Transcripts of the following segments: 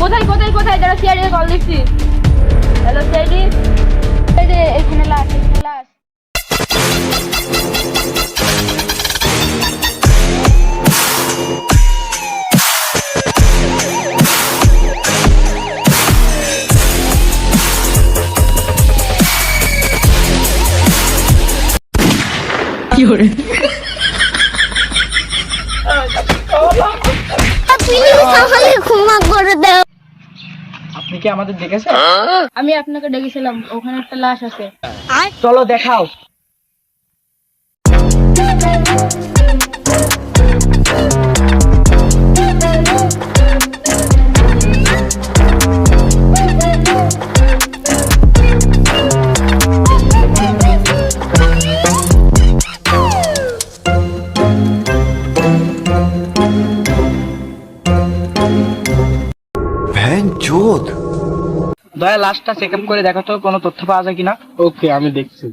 কোথায় কোথায় কোথায় যারা সিআইডি কল দিচ্ছি। হ্যালো সিআইডি, এখানে লাশ, এখানে লাশ। কি করে আপনি কি আমাদের দেখেছেন? আমি আপনাকে ডেকেছিলাম, ওখানে একটা লাশ আছে। চলো দেখাও। দয়া লাশটা চেক আপ করে দেখো তো কোনো তথ্য পাওয়া যায় কিনা। ওকে, আমি দেখছি।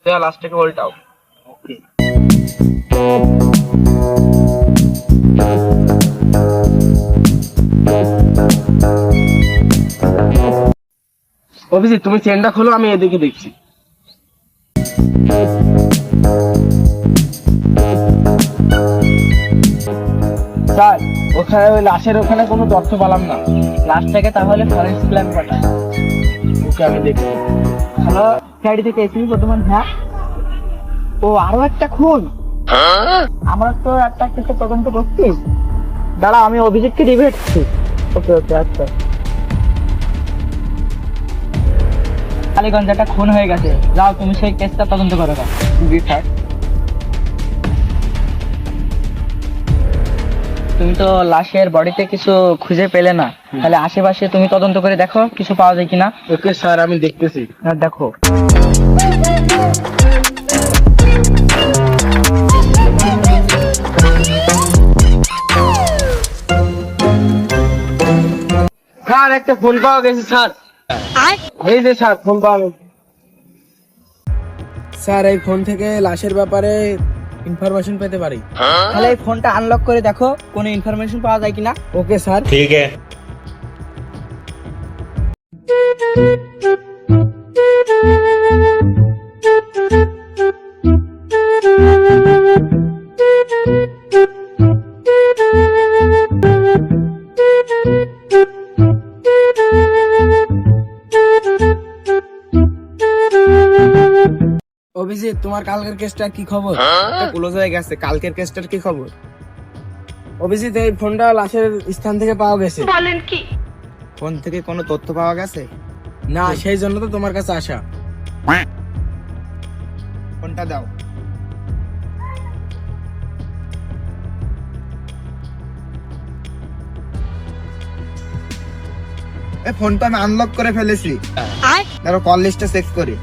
দয়া লাশটাকে উল্টাও। ওকে। অভিজিৎ, তুমি চেনটা খোলো, আমি এদিকে দেখছি। স্যার, ওখানে ওই লাশের ওখানে কোনো তথ্য পেলাম না। লাশটাকে তাহলে ফরেন্সিক ল্যাব পাঠাও। ওকে, আমি দেখছি। হ্যালো, সিআইডি থেকে এসপি বর্তমান। হ্যাঁ, ও আরো একটা খুন। আমরা তো একটা কেসে তদন্ত করছি। দাঁড়া, আমি অভিজিৎকে দিবে একটু। ওকে ওকে, আচ্ছা। কালীগঞ্জে একটা খুন হয়ে গেছে, যাও তুমি সেই কেসটা তদন্ত করো। তুমি তো লাশের বডিতে কিছু খুঁজে পেলে না, তাহলে আশেপাশে তুমি তদন্ত করে দেখো কিছু পাওয়া যায় কিনা। ওকে স্যার, আমি দেখতেছি। দেখো। স্যার, একটা ফোন পাওয়া গেছে স্যার। এই যে স্যার, ফোন পাওয়া গেছে। স্যার, এই ফোন থেকে লাশের ব্যাপারে ইনফরমেশন পেতে পারি। তাহলে এই ফোনটা আনলক করে দেখো কোনো ইনফরমেশন পাওয়া যায় কিনা। Okay sir. ठीक है। অভিজিৎ, তোমার কালকের কেসটার কি খবর? ক্লোজ হয়ে গেছে। কালকের কেসটার কি খবর? অভিজিৎ, এই ফোনটা লাশের স্থান থেকে পাওয়া গেছে। বলেন কি? ফোন থেকে কোনো তথ্য পাওয়া গেছে না, সেই জন্য তো তোমার কাছে আসা। ফোনটা দাও। এই ফোনটা আমি আনলক করে ফেলেছি। ধরো কল লিস্টে চেক করি।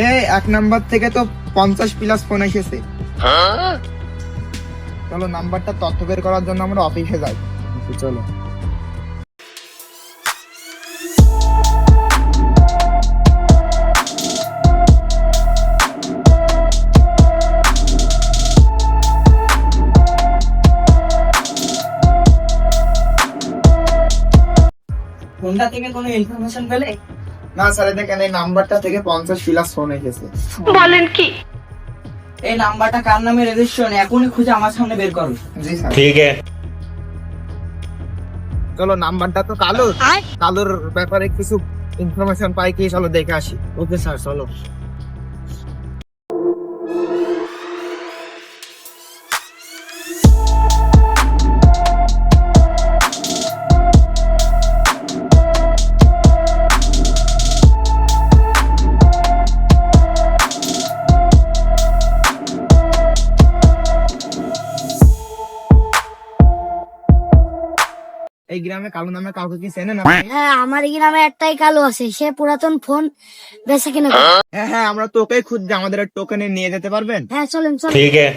এই 1 নাম্বার থেকে তো 50+ ফোন এসেছে। চলো নাম্বারটা তথ্য বের করার জন্য আমরা অফিসে যাই। চলো। ফোনটা থেকে কোনো ইনফরমেশন পেলে? না স্যার, দেখেন এই নাম্বারটা থেকে 50+ ফোন এসেছে। বলেন কি? এই নাম্বারটা কার নামে রেজিস্ট্রেশন এখনই খুঁজে আমার সামনে বের করো। জি স্যার। ठीक है। চলো নাম্বারটা তো কালুর ব্যাপারে কিছু ইনফরমেশন পাই কি, চলো দেখে আসি। ওকে স্যার, চলো। এই গ্রামে কালু নামে কাউকে কি চেনে না? হ্যাঁ, আমার এই গ্রামে একটাই কালো আছে, সে পুরাতন ফোন বেচে কিনে করে। হ্যাঁ হ্যাঁ, আমরা তোকেই খুঁজছি, আমাদের টোকেনে নিয়ে যেতে পারবেন? হ্যাঁ, চলেন চলেন। ठीक है।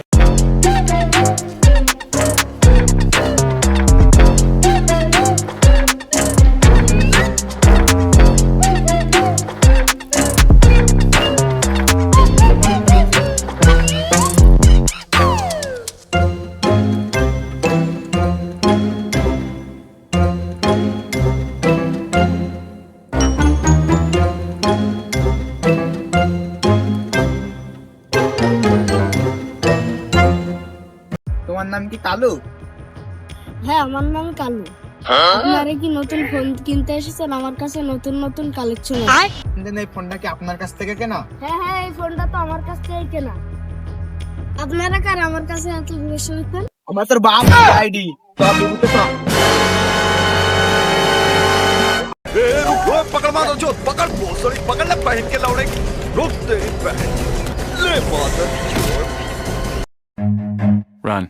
তোমার নাম কি কালু? হ্যাঁ, আমার নাম কালু। আপনারা কি নতুন ফোন কিনতে এসেছেন? আমার কাছে নতুন নতুন কালেকশন আছে। কিন্তু এই ফোনটা কি আপনার কাছ থেকে কেনা? হ্যাঁ হ্যাঁ, এই ফোনটা তো আমার কাছ থেকেই কেনা। আপনারা কার আমার কাছে এত ঘুরে শুনতেন? আমার তোর বাপ আইডি তো বিভূতে তো। पकड़ मारो जो पकड़ सॉरी पकड़ ले पहन के लौड़े रुक तेरी बहन ले मादर रन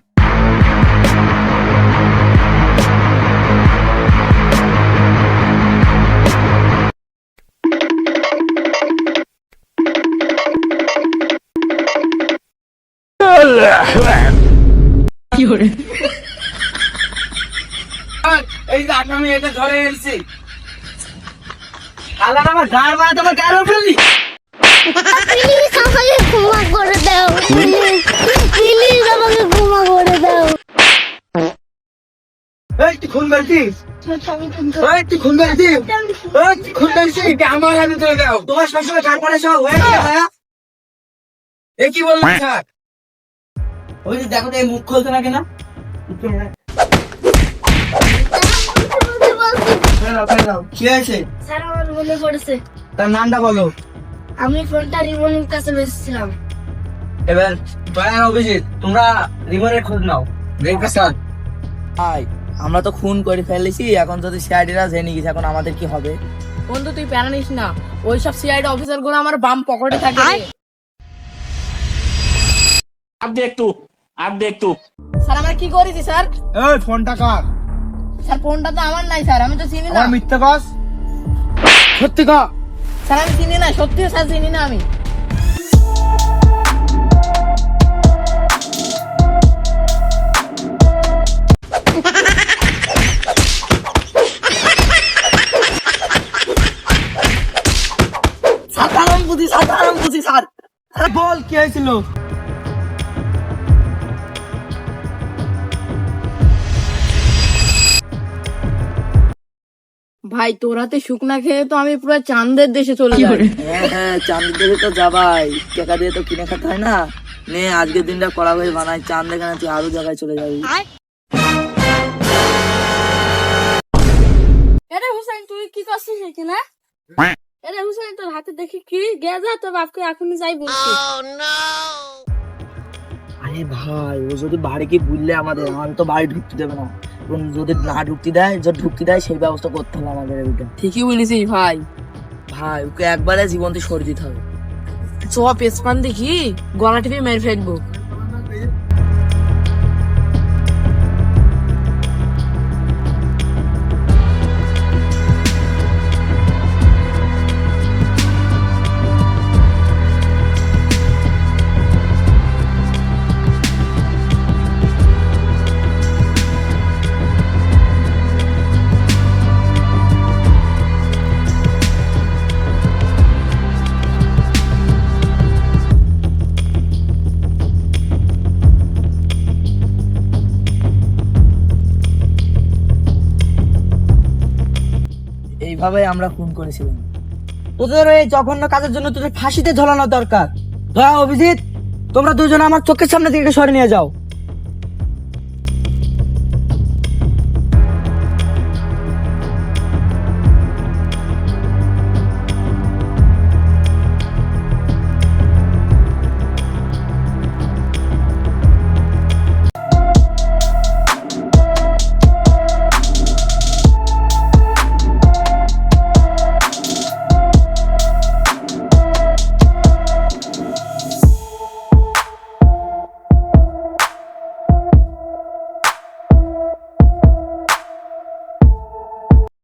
এই যে আমি এটা ধরে এসেছি। আল্লাহ, আমার গাড় মারা তোমার গাড় ফেলি। প্লিজ আমাকে ক্ষমা করে দাও, প্লিজ আমাকে ক্ষমা করে দাও। এই তুই খুন করেছিস? এই তুই খুন করেছিস? এই তুই খুন করেছিস? এটা আমার হাতে তুলে দাও। তোমার সবসময় গাড় মারা সব হয়ে গেছে ভাইয়া। এ কি বললেন স্যার? ওই যে দেখো তো, এই মুখ খুলছে না কেন? কি হয়েছে? স্যার, আমার মনে পড়েছে, তার নামটা বলো। আমি ফোনটা রিমনের কাছে বেচেছিলাম। এবার দয়ার অভিজিৎ, তোমরা রিমনের খোঁজ নাও। দেখবে স্যার, ভাই আমরা তো খুন করে ফেলেছি, এখন যদি সিআইডিরা জেনে গেছে, এখন আমাদের কি হবে? বন্ধু তুই প্যারা নিস না, ওইসব সিআইডি অফিসার গুলো আমার বাম পকেটে থাকে। अब देख तू। স্যার আমরা কি করেছি স্যার? এই ফোনটা কার? স্যার ফোনটা তো আমার নাই স্যার, আমি তো চিনি না। আমার মিথ্যে কস? সত্যি কা? স্যার আমি চিনি না, সত্যি স্যার চিনি না আমি। সাধারণ বুঝি স্যার। বল কি হয়েছিল? ভাই তোর হাতে শুকনা খেয়ে তো আমি পুরো চাঁদের দেশে চলে যাই। হ্যাঁ, চাঁদের দেশে তো যাবাই, টাকা দিয়ে তো কিনে খেতে হয় না। নে আজকের দিনটা কড়া হয়ে বানাই, চাঁদ দেখানে তুই আরো জায়গায় চলে যাবি। আরে হুসাইন, তুই কি করছিস এখানে? আরে হুসাইন, তোর হাতে দেখি কি? গেজা তোর বাপকে এখনই যাই বলছি। আরে ভাই, ও যদি বাড়ি কি বুঝলে আমাদের তো বাড়ি ঢুকতে দেবে না। যদি না ঢুকতে দেয়, যদি ঢুকতে দেয় সেই ব্যবস্থা করতে হবে আমাদের। ঠিকই বলেছিস ভাই। ভাই ওকে একবারে জীবনতে সরে দিতে হবে। চ পেসপান দেখি, গলা টিপে মেরে ফেলবো। এইভাবে আমরা খুন করেছিলাম। তোদের এই জঘন্য কাজের জন্য তোদের ফাঁসিতে ঝোলানো দরকার। দয়া, অভিজিৎ, তোমরা দুজন আমার চোখের সামনে থেকে সরে নিয়ে যাও।